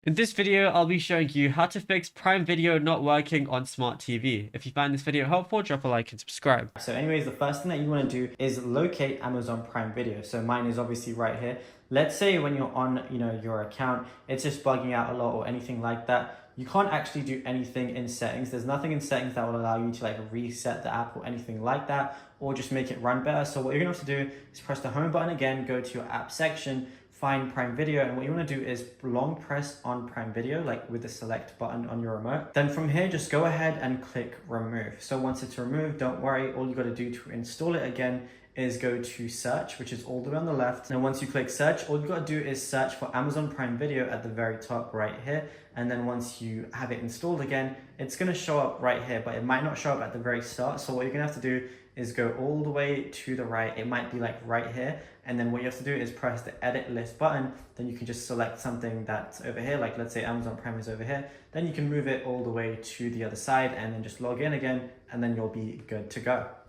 In this video, I'll be showing you how to fix Prime Video not working on smart TV. If you find this video helpful, drop a like and subscribe. So anyways, the first thing that you want to do is locate Amazon Prime Video. So mine is obviously right here. Let's say when you're on, your account, it's just bugging out a lot or anything like that. You can't actually do anything in settings. There's nothing in settings that will allow you to reset the app or anything like that, or just make it run better. So what you're gonna have to do is press the home button again, go to your app section, find Prime Video, and what you want to do is long press on Prime Video, like with the select button on your remote. Then from here, just go ahead and click remove. So once it's removed, don't worry, all you got to do to install it again is go to search, which is all the way on the left. Now once you click search, all you got to do is search for Amazon Prime Video at the very top right here. And then once you have it installed again, it's going to show up right here, but it might not show up at the very start. So what you're going to have to do is go all the way to the right. It might be like right here. And then what you have to do is press the edit list button. Then you can just select something that's over here. Like let's say Amazon Prime is over here. Then you can move it all the way to the other side and then just log in again, and then you'll be good to go.